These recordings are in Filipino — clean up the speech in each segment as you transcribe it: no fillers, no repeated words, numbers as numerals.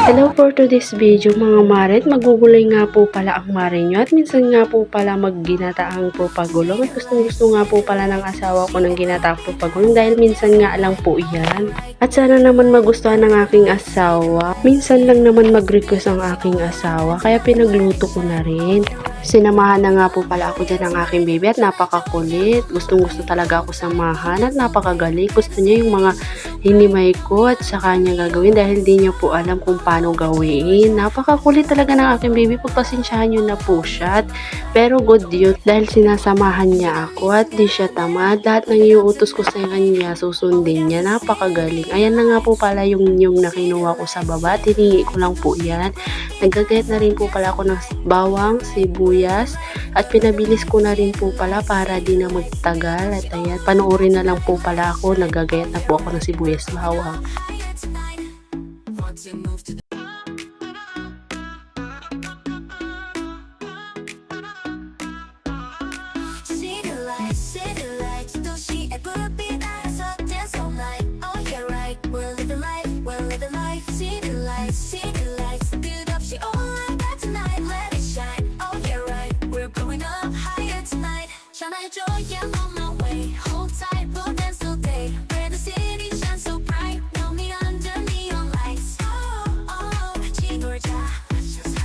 Hello for today's video mga mare, at magugulay nga po pala ang mare nyo at minsan nga po pala magginataang propagulong at gustong nga po pala ng asawa ko ng ginataang propagulong dahil minsan nga lang po yan. At sana naman magustuhan ng aking asawa. Minsan lang naman mag-request ang aking asawa kaya pinagluto ko na rin. Sinamahan na nga po pala ako dyan ng aking baby at napakakulit. Gustong gusto talaga ako samahan at napakagaling. Gusto niya yung mga hinimay ko at sa kanya gagawin dahil di niya po alam kung paano gawin. Napakakulit talaga ng aking baby. Pagpasensyahan nyo na po siya. Pero good yun dahil sinasamahan niya ako at di siya tamad. Lahat ng iuutos ko sa kanya susundin niya. Napakagaling. Ayan na nga po pala yung na kinuha ko sa baba. Tiningi ko lang po yan. Naggagayat na rin po pala ako ng bawang, sibuyas at pinabilis ko na rin po pala para di na magtagal. At ayan, panoorin na lang po pala ako. Naggagayat na po ako ng sibuyas, bawang.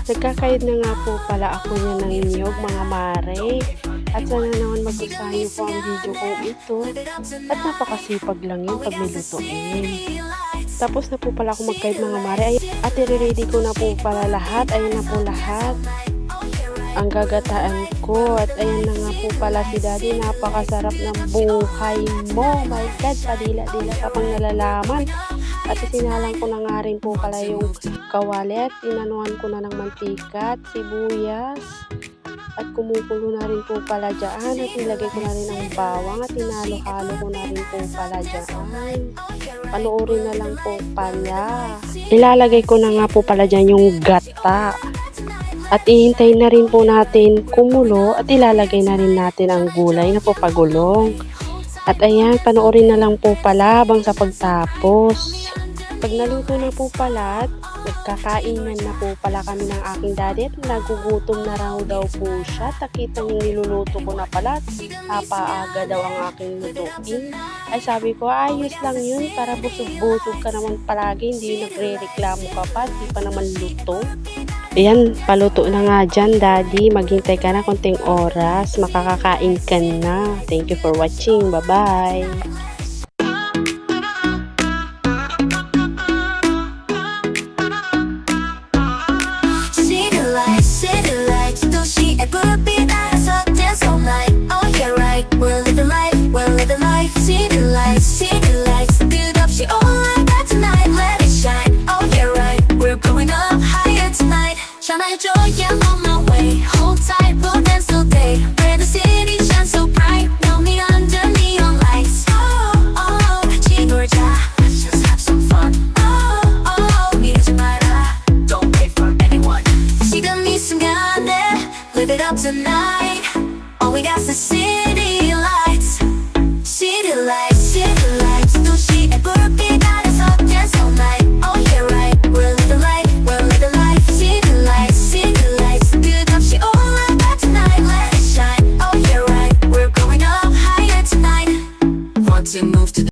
Nagkakayod na nga po pala ako niya ng niyog mga mare. At sana naman magustuhan niyo po ang video kong ito. At napakasipag lang yun pag may lutuin. Tapos na po pala ako magkayod mga mare. At i-ready ko na po pala lahat. Ayun na po lahat. Ang gagataan ko. At ayan na nga po pala si daddy. Napakasarap ng buhay mo. My God, padila-dila ka pang nalalaman. At isinalang ko na nga rin po pala yung kawali at inanuhan ko na ng mantika at sibuyas. At kumukulo na rin po pala dyan at nilagay ko na rin ang bawang at inalo-halo ko na rin po pala dyan. Panoorin na lang po pala. Ilalagay ko na nga po pala dyan yung gata. At ihintayin na rin po natin kumulo at ilalagay na rin natin ang gulay na po pagulong. At ayan, panoorin na lang po pala habang sa pagtapos. Pag naluto na po pala, nagkakainan na po pala kami ng aking daddy at nagugutom na raw daw po siya. Takita yung niluluto ko na pala. Napaaga daw ang aking lutuin. Ay sabi ko, ayos lang yun para busog-busog ka naman palagi. Hindi nagre-reklamo ka pa, di pa naman luto. Ayan, paluto na nga dyan, daddy. Maghintay ka na konting oras. Makakakain ka na. Thank you for watching. Bye-bye.